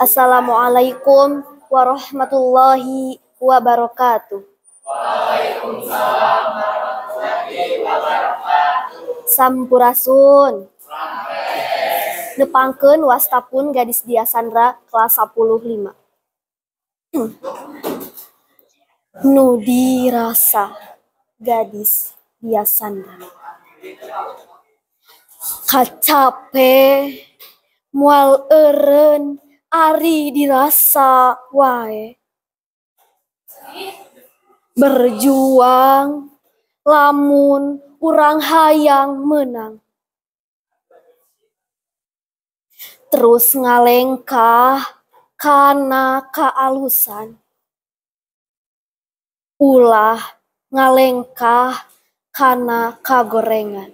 Assalamualaikum warahmatullahi wabarakatuh. Sampurasun. Nepangkeun wastapun gadis Diah Sandra kelas 15. Nu dirasa gadis Diah Sandra. Kacape moal eureun ari dirasa wae. Berjuang lamun urang hayang menang. Terus ngalengkah kana kaalusan. Ulah ngalengkah kana kagorengan.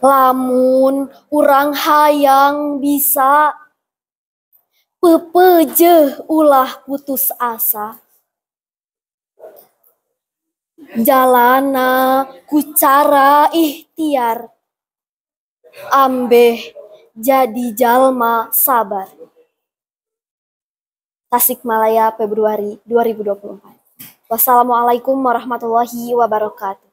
Lamun urang hayang bisa pepeujeuh ulah putus asa. Jalana ku cara ikhtiar ambeh jadi jalma sabar. Tasikmalaya, Februari 2024. Wassalamualaikum warahmatullahi wabarakatuh.